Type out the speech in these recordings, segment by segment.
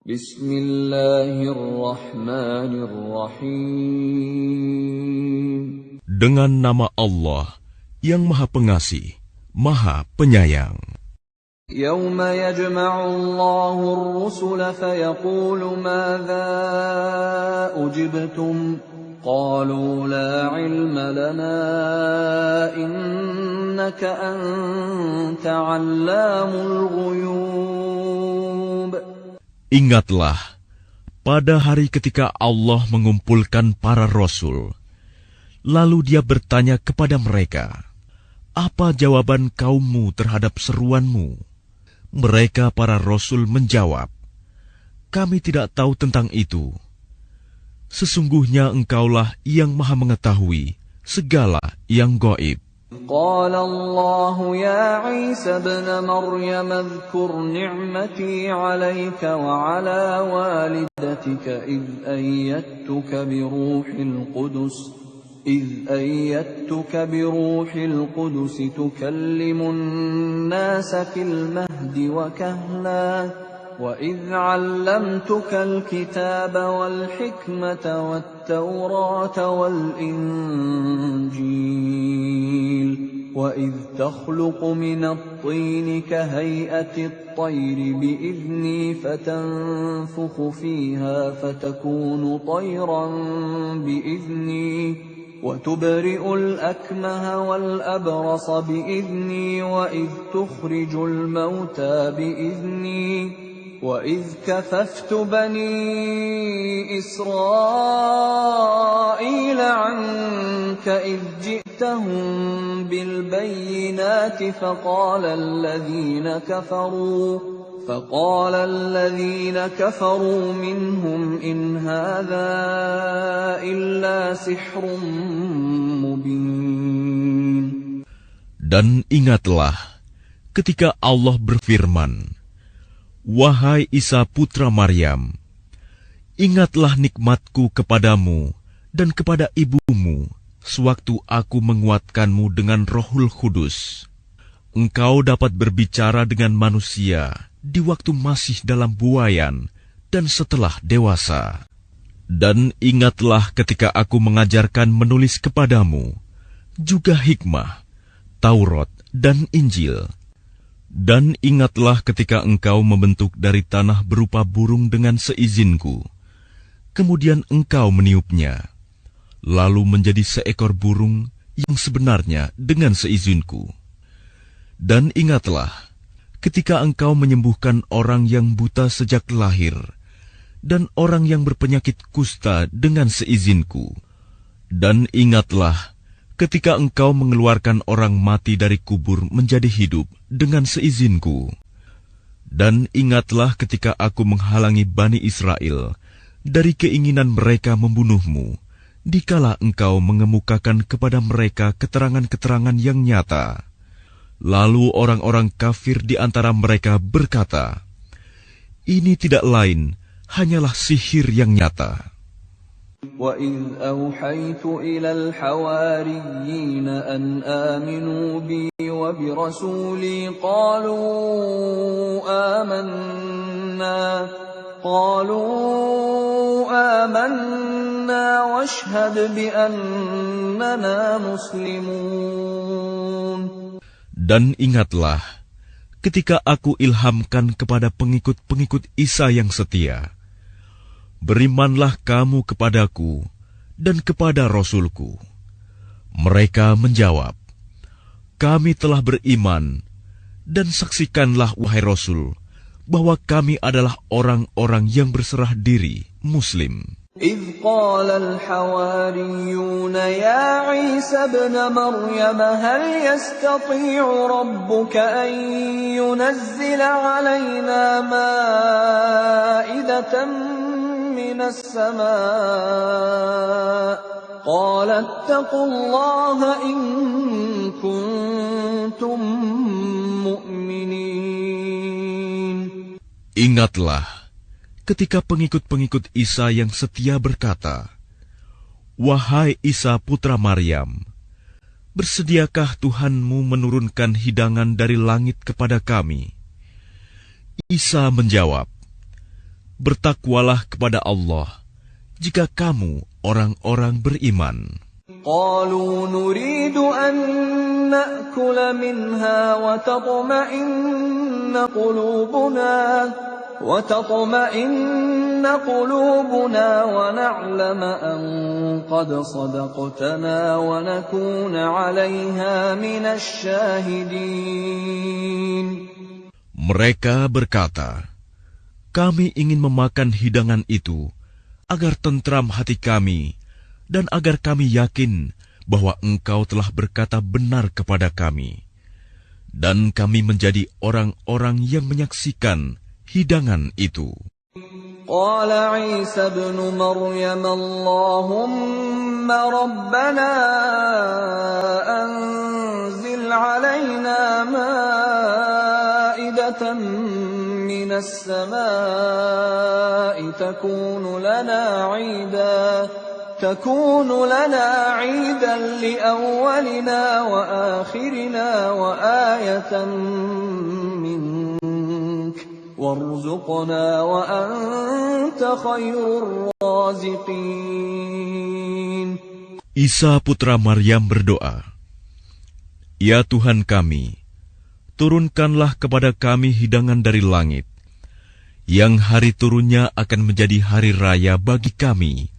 Bismillahirrahmanirrahim. Dengan nama Allah yang Maha Pengasih, Maha Penyayang. Yauma yajma'u Allahu ar-rusula fayaqulu madza ujibtum qalu la 'ilma lana innaka anta 'allamul ghuyub. Ingatlah, pada hari ketika Allah mengumpulkan para rasul, lalu Dia bertanya kepada mereka, apa jawaban kaummu terhadap seruanmu? Mereka para rasul menjawab, kami tidak tahu tentang itu. Sesungguhnya Engkaulah yang Maha mengetahui segala yang gaib. قال الله يا عيسى ابن مريم اذكر نعمتي عليك وعلى والدتك إذ أيدتك بروح القدس تكلم الناس في المهد وكهلا وإذ علمتك الكتاب والحكمة والتوراة والإنجيل وإذ تخلق من الطين كهيئة الطير بإذني فتنفخ فيها فتكون طيرا بإذني وتبرئ الأكمه والأبرص بإذني وإذ تخرج الموتى بإذني وَإِذْ كَفَفْتُ بَنِي إِسْرَائِيلَ عَنكَ إِذْ جِئْتَهُم بِالْبَيِّنَاتِ فَقَالَ الَّذِينَ كَفَرُوا مِنْهُمْ إِنْ هَذَا إِلَّا سِحْرٌ مُبِينٌ. Dan ingatlah ketika Allah berfirman, wahai Isa putra Maryam, ingatlah nikmatku kepadamu dan kepada ibumu sewaktu aku menguatkanmu dengan Rohul Kudus. Engkau dapat berbicara dengan manusia di waktu masih dalam buayan dan setelah dewasa. Dan ingatlah ketika aku mengajarkan menulis kepadamu, juga hikmah, Taurat dan Injil. Dan ingatlah ketika engkau membentuk dari tanah berupa burung dengan seizinku, kemudian engkau meniupnya, lalu menjadi seekor burung yang sebenarnya dengan seizinku. Dan ingatlah ketika engkau menyembuhkan orang yang buta sejak lahir, dan orang yang berpenyakit kusta dengan seizinku. Dan ingatlah ketika engkau mengeluarkan orang mati dari kubur menjadi hidup dengan seizinku. Dan ingatlah ketika aku menghalangi Bani Israel dari keinginan mereka membunuhmu, dikala engkau mengemukakan kepada mereka keterangan-keterangan yang nyata. Lalu orang-orang kafir di antara mereka berkata, ini tidak lain, hanyalah sihir yang nyata. وَإِذْ أَوْحَيْتُ إِلَى الْحَوَارِيِّينَ أَنْ آمِنُوا بِي وَبِرَسُولِي قَالُوا آمَنَّا وَاشْهَدْ بِأَنَّنَا مُسْلِمُونَ. Dan ingatlah ketika aku ilhamkan kepada pengikut-pengikut Isa yang setia, berimanlah kamu kepadaku dan kepada Rasulku. Mereka menjawab, kami telah beriman, dan saksikanlah wahai Rasul, bahwa kami adalah orang-orang yang berserah diri, Muslim. إِذْ قَالَ الْحَوَارِيُّونَ يَا عِيسَى ابْنَ مَرْيَمَ هَلْ يَسْتَطِيعُ رَبُّكَ أَن يُنَزِّلَ عَلَيْنَا مَائِدَةً مِّنَ السَّمَاءِ قَالَ اتَّقُوا اللَّهَ إِن كُنتُم مُّؤْمِنِينَ. Ingatlah ketika pengikut-pengikut Isa yang setia berkata, wahai Isa putra Maryam, bersediakah Tuhanmu menurunkan hidangan dari langit kepada kami? Isa menjawab, bertakwalah kepada Allah jika kamu orang-orang beriman. قالوا نريد أن نأكل منها وتطمئن قلوبنا ونعلم أن قد صدقتنا ونكون عليها من الشاهدين. Mereka berkata, kami ingin memakan hidangan itu agar tentram hati kami dan agar kami yakin bahwa engkau telah berkata benar kepada kami, dan kami menjadi orang-orang yang menyaksikan hidangan itu. Qala Isa ibn Maryam Allahumma rabbana anzil alaina ma'idatan minas samaa'i تكون لنا عيدا لأولنا وآخرنا وآية منك وارزقنا وأنت خير الرازقين. Isa putra Maryam berdoa, Ya Tuhan kami, turunkanlah kepada kami hidangan dari langit, yang hari turunnya akan menjadi hari raya bagi kami,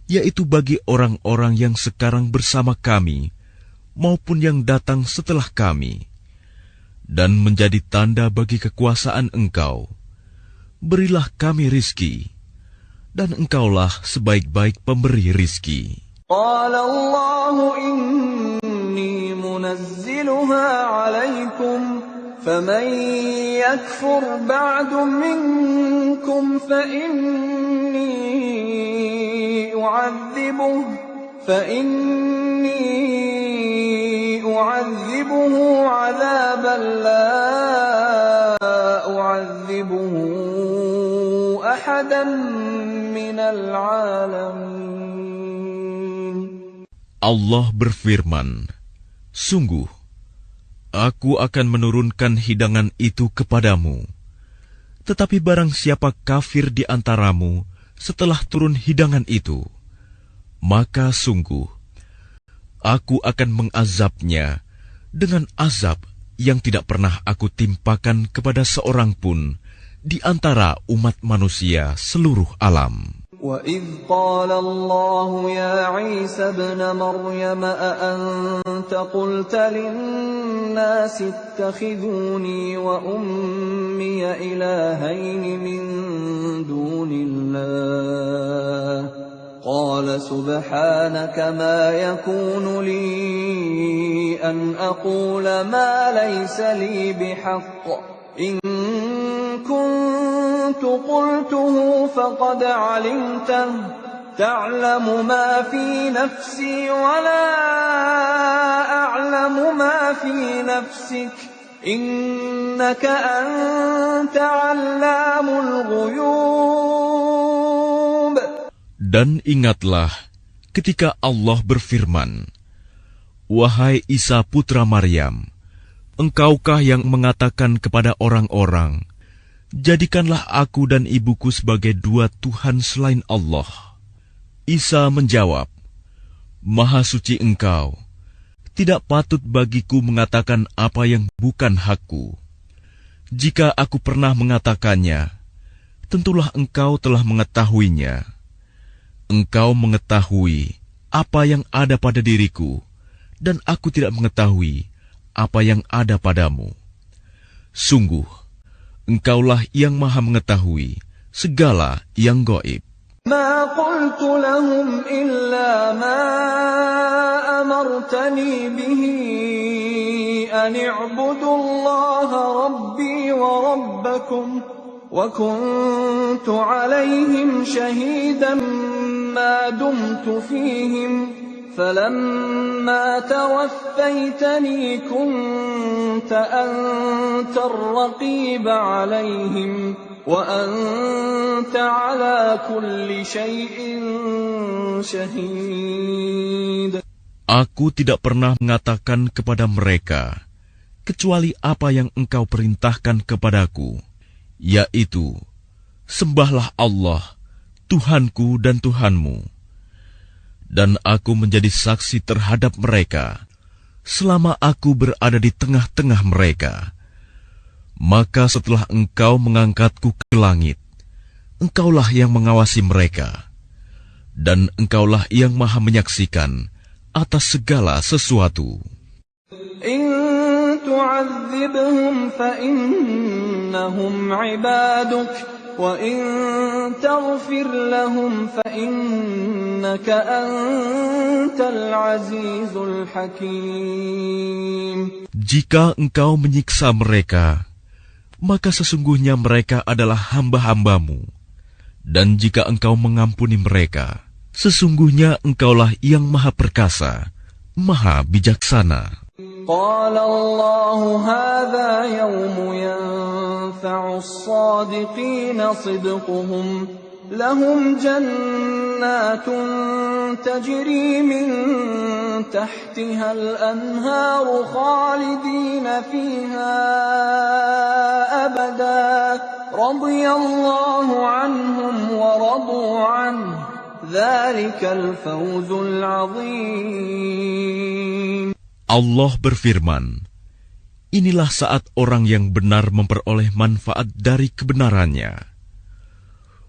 yaitu bagi orang-orang yang sekarang bersama kami, maupun yang datang setelah kami, dan menjadi tanda bagi kekuasaan Engkau. Berilah kami rizki, dan Engkaulah sebaik-baik pemberi rizki. Qala Allahu inni munazziluha alaikum, faman yakfur ba'du minkum فإني أعذبه عذابا لا أعذبه أحدا من العالمين. Allah berfirman, sungguh, aku akan menurunkan hidangan itu kepadamu. Tetapi barang siapa kafir di antaramu setelah turun hidangan itu, maka sungguh, aku akan mengazabnya dengan azab yang tidak pernah aku timpakan kepada seorang pun di antara umat manusia seluruh alam. وَإِذْ قَالَ اللَّهُ يَا عِيسَى ابْنَ مَرْيَمَ أَأَنْتَ قُلْتَ لِلنَّاسِ اتَّخِذُونِي وَأُمِّيَ إِلَٰهَيْنِ مِن دُونِ اللَّهِ قَالَ سُبْحَانَكَ مَا يَكُونُ لِي أَنْ أَقُولَ مَا لَيْسَ لِي بِحَقٍّ إِن كُنتُ قُلْتُهُ فَقَدْ عَلِمْتَهُ تَعْلَمُ مَا فِي نَفْسِي وَلَا أَعْلَمُ مَا فِي نَفْسِكَ إِنَّكَ أَنْتَ عَلَّامُ الْغُيُوبِ. Dan ingatlah ketika Allah berfirman, Wahai Isa putra Maryam, engkaukah yang mengatakan kepada orang-orang, jadikanlah aku dan ibuku sebagai dua Tuhan selain Allah? Isa menjawab, Maha suci Engkau, tidak patut bagiku mengatakan apa yang bukan hakku. Jika aku pernah mengatakannya, tentulah Engkau telah mengetahuinya. Engkau mengetahui apa yang ada pada diriku, dan aku tidak mengetahui apa yang ada padamu. Sungguh, Engkaulah yang maha mengetahui segala yang gaib. Ma qultu lahum illa ma amartani bihi an i'budu Allaha rabbi wa rabbakum wa kuntu alayhim shahidan ma dumtu fihim فَلَمَّا تَوَفَّيْتَنِي كُنْتَ أَنْتَ الرَّقِيبَ عَلَيْهِمْ وَأَنْتَ عَلَى كُلِّ شَيْءٍ شَهِيدٌ. Aku tidak pernah mengatakan kepada mereka kecuali apa yang Engkau perintahkan kepadaku, yaitu Sembahlah Allah, Tuhanku dan Tuhanmu. Dan aku menjadi saksi terhadap mereka, selama aku berada di tengah-tengah mereka. Maka setelah engkau mengangkatku ke langit, engkaulah yang mengawasi mereka, dan engkaulah yang maha menyaksikan atas segala sesuatu. إن تعذبهم فإنهم عبادك وإن تغفر لهم فإنك أنت العزيز الحكيم. Jika engkau menyiksa mereka, maka sesungguhnya mereka adalah hamba-hambamu. Dan jika engkau mengampuni mereka, sesungguhnya engkaulah yang maha perkasa, maha bijaksana. قال الله هذا يوم ينفع الصادقين صدقهم لهم جنات تجري من تحتها الأنهار خالدين فيها أبدا رضي الله عنهم ورضوا عنه ذلك الفوز العظيم. Allah berfirman, inilah saat orang yang benar memperoleh manfaat dari kebenarannya.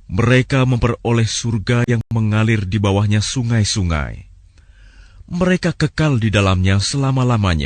Mereka memperoleh surga yang mengalir di bawahnya sungai-sungai. Mereka kekal di dalamnya selama-lamanya.